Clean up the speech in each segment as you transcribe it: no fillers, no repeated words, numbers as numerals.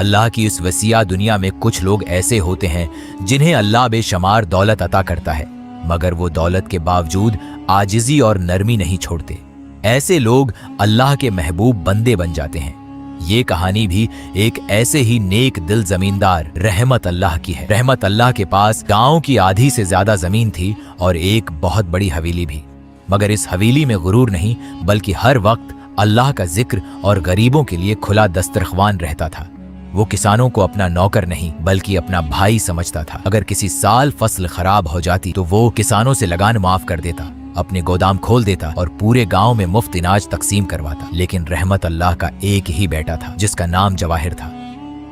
अल्लाह की इस वसीया दुनिया में कुछ लोग ऐसे होते हैं जिन्हें अल्लाह बेशुमार दौलत अता करता है, मगर वो दौलत के बावजूद आजिज़ी और नरमी नहीं छोड़ते। ऐसे लोग अल्लाह के महबूब बंदे बन जाते हैं। ये कहानी भी एक ऐसे ही नेक दिल जमींदार रहमत अल्लाह की है। रहमत अल्लाह के पास गांव की आधी से ज्यादा जमीन थी और एक बहुत बड़ी हवेली भी, मगर इस हवेली में गुरूर नहीं बल्कि हर वक्त अल्लाह का जिक्र और गरीबों के लिए खुला दस्तरख्वान रहता था। वो किसानों को अपना नौकर नहीं बल्कि अपना भाई समझता था। अगर किसी साल फसल खराब हो जाती तो वो किसानों से लगान माफ कर देता, अपने गोदाम खोल देता और पूरे गांव में मुफ्त इनाज तकसीम करवाता। लेकिन रहमत अल्लाह का एक ही बेटा था जिसका नाम जवाहिर था।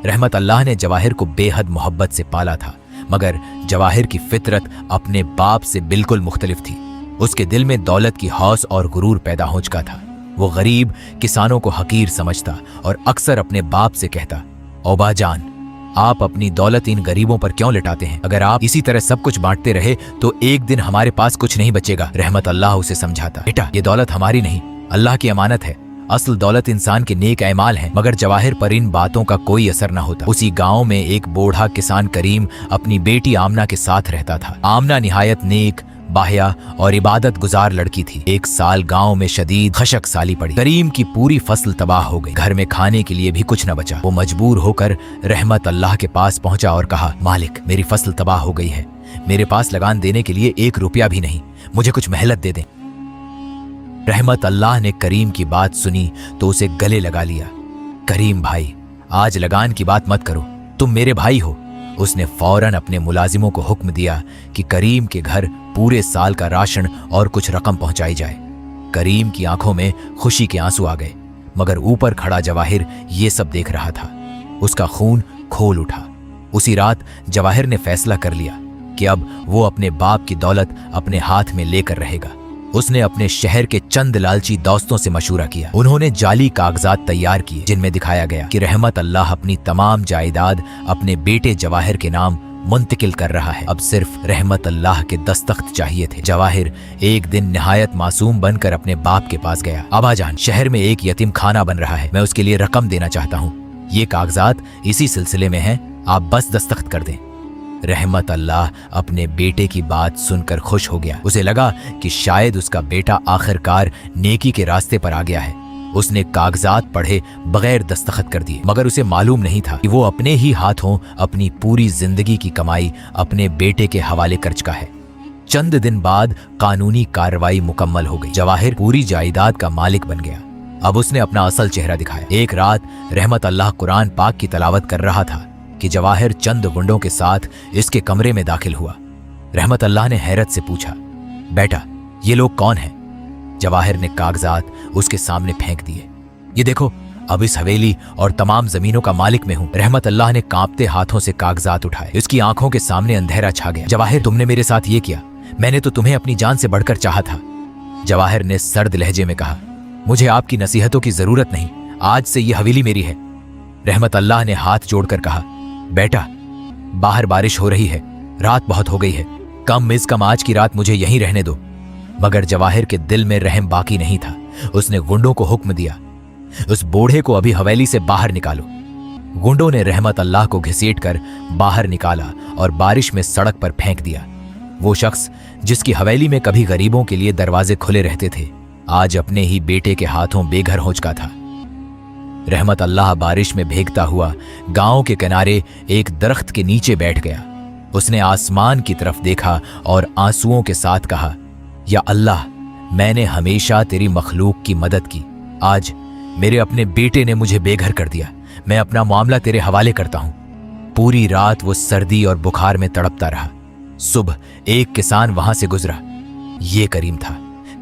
रहमत अल्लाह ने जवाहिर को बेहद मोहब्बत से पाला था, मगर जवाहिर की फितरत अपने बाप से बिल्कुल मुख्तलिफ थी। उसके दिल में दौलत की हौस और गुरूर पैदा हो चुका था। वो गरीब किसानों को हकीर समझता और अक्सर अपने बाप से कहता, औबा जान, आप अपनी दौलत इन गरीबों पर क्यों लुटाते हैं? अगर आप इसी तरह सब कुछ बांटते रहे तो एक दिन हमारे पास कुछ नहीं बचेगा। रहमत अल्लाह उसे समझाता, बेटा ये दौलत हमारी नहीं, अल्लाह की अमानत है। असल दौलत इंसान के नेक ऐमाल है। मगर जवाहिर पर इन बातों का कोई असर न होता। उसी गांव में एक बूढ़ा किसान करीम अपनी बेटी आमना के साथ रहता था। आमना निहायत नेक, बाहिया और इबादत गुजार लड़की थी। एक साल गांव में शदीद खशक साली पड़ी। करीम की पूरी फसल तबाह हो गई। घर में खाने के लिए भी कुछ न बचा। वो मजबूर होकर रहमत अल्लाह के पास पहुंचा और कहा, मालिक मेरी फसल तबाह हो गई है, मेरे पास लगान देने के लिए 1 रुपया भी नहीं, मुझे कुछ मेहलत दे दें। रहमत अल्लाह ने करीम की बात सुनी तो उसे गले लगा लिया। करीम भाई, आज लगान की बात मत करो, तुम मेरे भाई हो। उसने फौरन अपने मुलाजिमों को हुक्म दिया कि करीम के घर पूरे साल का राशन और कुछ रकम पहुंचाई जाए। करीम की आंखों में खुशी के आंसू आ गए, मगर ऊपर खड़ा जवाहिर ये सब देख रहा था। उसका खून खोल उठा। उसी रात जवाहिर ने फैसला कर लिया कि अब वो अपने बाप की दौलत अपने हाथ में लेकर रहेगा। उसने अपने शहर के चंद लालची दोस्तों से मशूरा किया। उन्होंने जाली कागजात तैयार किए जिनमें दिखाया गया कि रहमत अल्लाह अपनी तमाम जायदाद अपने बेटे जवाहिर के नाम मुंतकिल कर रहा है। अब सिर्फ रहमत अल्लाह के दस्तखत चाहिए थे। जवाहिर एक दिन निहायत मासूम बनकर अपने बाप के पास गया। अबा जान, शहर में एक यतीम खाना बन रहा है, मैं उसके लिए रकम देना चाहता हूँ। ये कागजात इसी सिलसिले में हैं, आप बस दस्तखत कर दें। रहमत अल्लाह अपने बेटे की बात सुनकर खुश हो गया। उसे लगा कि शायद उसका बेटा आखिरकार नेकी के रास्ते पर आ गया है। उसने कागजात पढ़े बगैर दस्तखत कर दिए, मगर उसे मालूम नहीं था कि वो अपने ही हाथों अपनी पूरी जिंदगी की कमाई अपने बेटे के हवाले कर चुका है। चंद दिन बाद कानूनी कार्रवाई मुकम्मल हो गई। जवाहिर पूरी जायदाद का मालिक बन गया। अब उसने अपना असल चेहरा दिखाया। एक रात रहमत अल्लाह कुरान पाक की तलावत कर रहा था कि जवाहिर चंद गुंडों के साथ इसके कमरे में दाखिल हुआ। रहमत अल्लाह ने हैरत से पूछा, बेटा ये लोग कौन हैं? जवाहिर ने कागजात उसके सामने फेंक दिए। ये देखो, अब इस हवेली और तमाम जमीनों का मालिक मैं हूं। रहमत अल्लाह ने कांपते हाथों से कागजात उठाए। इसकी आंखों के सामने अंधेरा छा गया। जवाहिर, तुमने मेरे साथ ये किया, मैंने तो तुम्हें अपनी जान से बढ़कर चाहा था। जवाहिर ने सर्द लहजे में कहा, मुझे आपकी नसीहतों की जरूरत नहीं, आज से ये हवेली मेरी है। रहमत अल्लाह ने हाथ जोड़कर कहा, बेटा बाहर बारिश हो रही है, रात बहुत हो गई है, कम से कम आज की रात मुझे यहीं रहने दो। मगर जवाहिर के दिल में रहम बाकी नहीं था। उसने गुंडों को हुक्म दिया, उस बूढ़े को अभी हवेली से बाहर निकालो। गुंडों ने रहमत अल्लाह को घसीटकर बाहर निकाला और बारिश में सड़क पर फेंक दिया। वो शख्स जिसकी हवेली में कभी गरीबों के लिए दरवाजे खुले रहते थे, आज अपने ही बेटे के हाथों बेघर हो चुका था। रहमत अल्लाह बारिश में भीगता हुआ गांव के किनारे एक दरख्त के नीचे बैठ गया। उसने आसमान की तरफ देखा और आंसुओं के साथ कहा, या अल्लाह, मैंने हमेशा तेरी मखलूक की मदद की, आज मेरे अपने बेटे ने मुझे बेघर कर दिया। मैं अपना मामला तेरे हवाले करता हूं। पूरी रात वो सर्दी और बुखार में तड़पता रहा। सुबह एक किसान वहां से गुजरा। ये करीम था।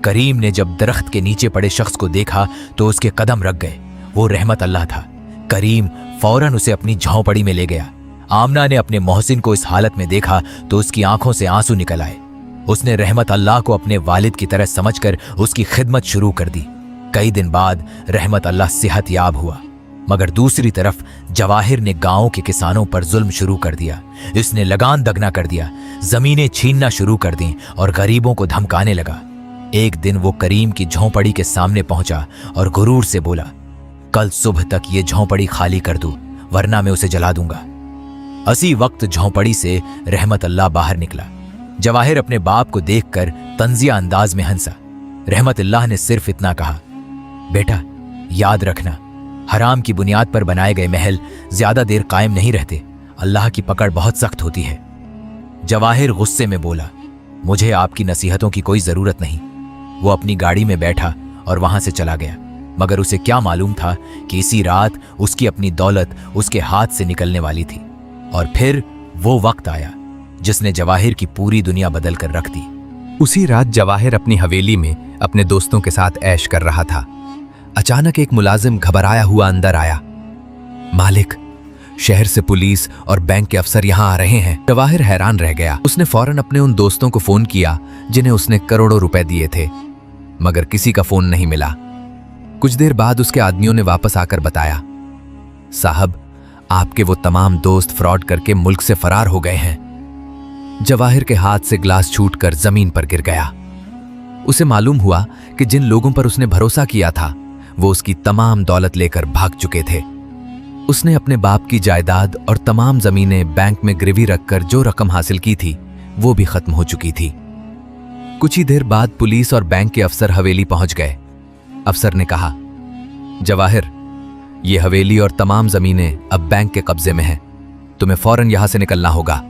करीम ने जब दरख्त के नीचे पड़े शख्स को देखा तो उसके कदम रख गए। वो रहमत अल्लाह था। करीम फौरन उसे अपनी झोंपड़ी में ले गया। आमना ने अपने मोहसिन को इस हालत में देखा तो उसकी आंखों से आंसू निकल आए। उसने रहमत अल्लाह को अपने वालिद की तरह समझकर उसकी खिदमत शुरू कर दी। कई दिन बाद रहमत अल्लाह सेहत याब हुआ, मगर दूसरी तरफ जवाहिर ने गांव के किसानों पर जुल्म शुरू कर दिया। इसने लगान दगना कर दिया, जमीनें छीनना शुरू कर दी और गरीबों को धमकाने लगा। एक दिन वो करीम की झोंपड़ी के सामने पहुंचा और गुरूर से बोला, कल सुबह तक ये झोंपड़ी खाली कर दूं, वरना मैं उसे जला दूंगा। उसी वक्त झोंपड़ी से रहमत अल्लाह बाहर निकला। जवाहिर अपने बाप को देखकर तंजिया अंदाज में हंसा। रहमत अल्लाह ने सिर्फ इतना कहा, बेटा याद रखना, हराम की बुनियाद पर बनाए गए महल ज्यादा देर कायम नहीं रहते, अल्लाह की पकड़ बहुत सख्त होती है। जवाहिर गुस्से में बोला, मुझे आपकी नसीहतों की कोई जरूरत नहीं। वो अपनी गाड़ी में बैठा और वहां से चला गया, मगर उसे क्या मालूम था कि इसी रात उसकी अपनी दौलत उसके हाथ से निकलने वाली थी। और फिर वो वक्त आया जिसने जवाहिर की पूरी दुनिया बदल कर रख दी। उसी रात जवाहिर अपनी हवेली में अपने दोस्तों के साथ ऐश कर रहा था। अचानक एक मुलाजिम घबराया हुआ अंदर आया। मालिक, शहर से पुलिस और बैंक के अफसर यहां आ रहे हैं। जवाहिर हैरान रह गया। उसने फौरन अपने उन दोस्तों को फोन किया जिन्हें उसने करोड़ों रुपए दिए थे, मगर किसी का फोन नहीं मिला। कुछ देर बाद उसके आदमियों ने वापस आकर बताया, साहब, आपके वो तमाम दोस्त फ्रॉड करके मुल्क से फरार हो गए हैं। जवाहिर के हाथ से ग्लास छूटकर जमीन पर गिर गया। उसे मालूम हुआ कि जिन लोगों पर उसने भरोसा किया था वो उसकी तमाम दौलत लेकर भाग चुके थे। उसने अपने बाप की जायदाद और तमाम जमीनें बैंक में गिरवी रखकर जो रकम हासिल की थी वो भी खत्म हो चुकी थी। कुछ ही देर बाद पुलिस और बैंक के अफसर हवेली पहुंच गए। अफसर ने कहा, जवाहिर, ये हवेली और तमाम जमीनें अब बैंक के कब्जे में हैं, तुम्हें फौरन यहां से निकलना होगा।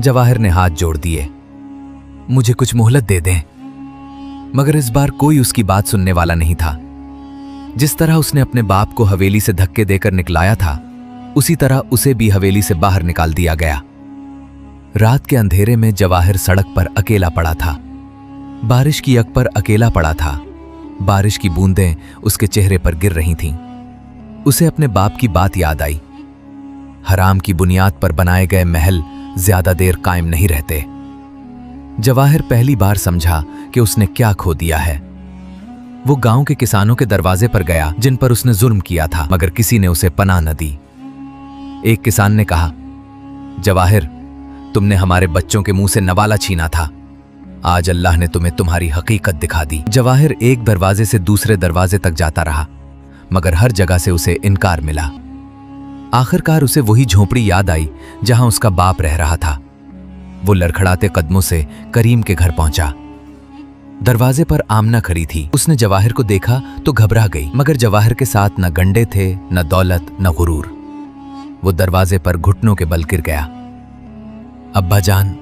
जवाहिर ने हाथ जोड़ दिए, मुझे कुछ मोहलत दे दें। मगर इस बार कोई उसकी बात सुनने वाला नहीं था। जिस तरह उसने अपने बाप को हवेली से धक्के देकर निकलाया था, उसी तरह उसे भी हवेली से बाहर निकाल दिया गया। रात के अंधेरे में जवाहिर सड़क पर अकेला पड़ा था। बारिश की यक पर अकेला पड़ा था। बारिश की बूंदें उसके चेहरे पर गिर रही थीं। उसे अपने बाप की बात याद आई, हराम की बुनियाद पर बनाए गए महल ज्यादा देर कायम नहीं रहते। जवाहिर पहली बार समझा कि उसने क्या खो दिया है। वो गांव के किसानों के दरवाजे पर गया जिन पर उसने जुल्म किया था, मगर किसी ने उसे पनाह न दी। एक किसान ने कहा, जवाहिर, तुमने हमारे बच्चों के मुंह से नवाला छीना था, आज अल्लाह ने तुम्हें तुम्हारी हकीकत दिखा दी। जवाहिर एक दरवाजे से दूसरे दरवाजे तक जाता रहा, मगर हर जगह से उसे इनकार मिला। आखिरकार उसे वही झोपड़ी याद आई जहां उसका बाप रह रहा था। वो लड़खड़ाते कदमों से करीम के घर पहुंचा। दरवाजे पर आमना खड़ी थी। उसने जवाहिर को देखा तो घबरा गई, मगर जवाहिर के साथ न गंडे थे, न दौलत, न गुरूर। वो दरवाजे पर घुटनों के बल गिर गया। अब्बा जान,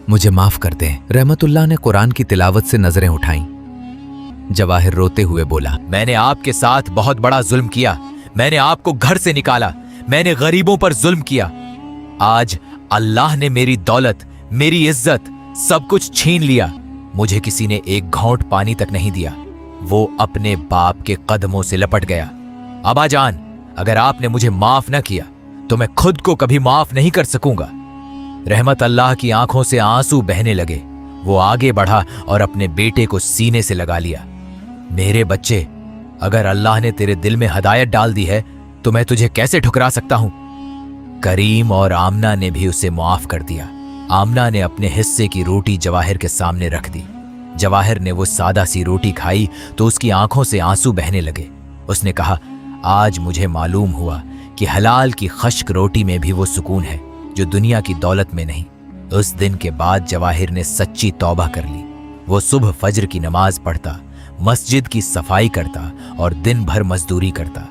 मुझे माफ कर दें। रहमतुल्लाह ने कुरान की तिलावत से नजरें उठाईं। जवाहिर रोते हुए बोला, मैंने आपके साथ बहुत बड़ा जुल्म किया। मैंने आपको घर से निकाला, मैंने गरीबों पर जुल्म किया। आज अल्लाह ने मेरी दौलत, मेरी इज्जत, सब कुछ छीन लिया। मुझे किसी ने एक घोंट पानी तक नहीं दिया। वो अपने बाप के कदमों से लपट गया। अब्बा जान, अगर आपने मुझे माफ न किया तो मैं खुद को कभी माफ नहीं कर सकूंगा। रहमत अल्लाह की आंखों से आंसू बहने लगे। वो आगे बढ़ा और अपने बेटे को सीने से लगा लिया। मेरे बच्चे, अगर अल्लाह ने तेरे दिल में हदायत डाल दी है तो मैं तुझे कैसे ठुकरा सकता हूं। करीम और आमना ने भी उसे माफ कर दिया। आमना ने अपने हिस्से की रोटी जवाहिर के सामने रख दी। जवाहिर ने वो सादा सी रोटी खाई तो उसकी आंखों से आंसू बहने लगे। उसने कहा, आज मुझे मालूम हुआ कि हलाल की खश्क रोटी में भी वो सुकून है जो दुनिया की दौलत में नहीं। उस दिन के बाद जवाहिर ने सच्ची तौबा कर ली। वो सुबह फज्र की नमाज पढ़ता, मस्जिद की सफाई करता और दिन भर मजदूरी करता।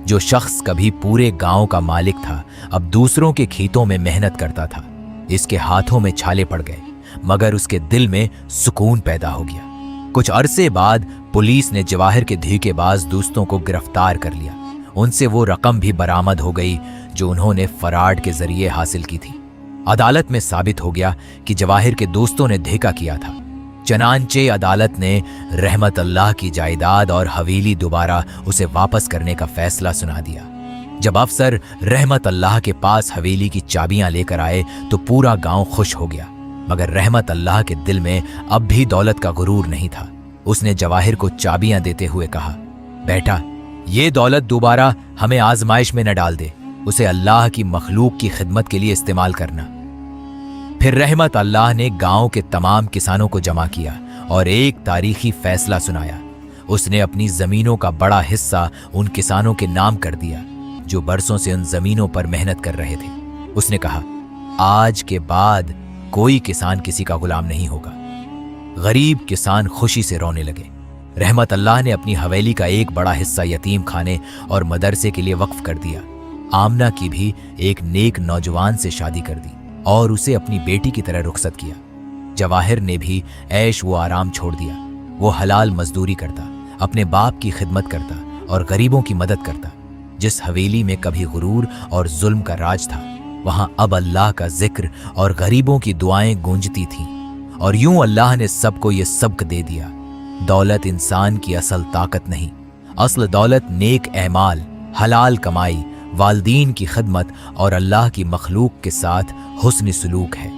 जो शख्स कभी पूरे गांव का मालिक था, अब दूसरों के खेतों में मेहनत करता था। इसके हाथों में छाले पड़ गए, मगर उसके दिल में सुकून पैदा हो गया। कुछ अरसे बाद पुलिस ने जवाहिर के धीकेबाज दोस्तों को गिरफ्तार कर लिया। उनसे वो रकम भी बरामद हो गई जो उन्होंने फराड के जरिए हासिल की थी। अदालत में साबित हो गया कि जवाहिर के दोस्तों ने धोखा किया था। चनांचे अदालत ने रहमत अल्लाह की जायदाद और हवेली दोबारा उसे वापस करने का फैसला सुना दिया। जब अफसर रहमत अल्लाह के पास हवेली की चाबियां लेकर आए तो पूरा गांव खुश हो गया, मगर रहमत अल्लाह के दिल में अब भी दौलत का गुरूर नहीं था। उसने जवाहिर को चाबियां देते हुए कहा, बेटा, ये दौलत दोबारा हमें आजमाइश में न डाल दे, उसे अल्लाह की मखलूक की खिदमत के लिए इस्तेमाल करना। फिर रहमत अल्लाह ने गांव के तमाम किसानों को जमा किया और एक तारीखी फैसला सुनाया। उसने अपनी जमीनों का बड़ा हिस्सा उन किसानों के नाम कर दिया जो बरसों से उन जमीनों पर मेहनत कर रहे थे। उसने कहा, आज के बाद कोई किसान किसी का गुलाम नहीं होगा। गरीब किसान खुशी से रोने लगे। रहमत अल्लाह ने अपनी हवेली का एक बड़ा हिस्सा यतीम खाने और मदरसे के लिए वक्फ कर दिया। आमना की भी एक नेक नौजवान से शादी कर दी और उसे अपनी बेटी की तरह रुखसत किया। जवाहिर ने भी ऐश व आराम छोड़ दिया। वो हलाल मजदूरी करता, अपने बाप की खिदमत करता और गरीबों की मदद करता। जिस हवेली में कभी गुरूर और जुल्म का राज था, वहां अब अल्लाह का जिक्र और गरीबों की दुआएं गूंजती थीं। और यूं अल्लाह ने सबको ये सबक दे दिया, दौलत इंसान की असल ताकत नहीं, असल दौलत नेक एमाल, हलाल कमाई, वालदीन की खिदमत और अल्लाह की मखलूक के साथ हुस्न सलूक है।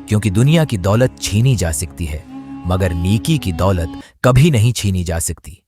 क्योंकि दुनिया की दौलत छीनी जा सकती है, मगर नेकी की दौलत कभी नहीं छीनी जा सकती।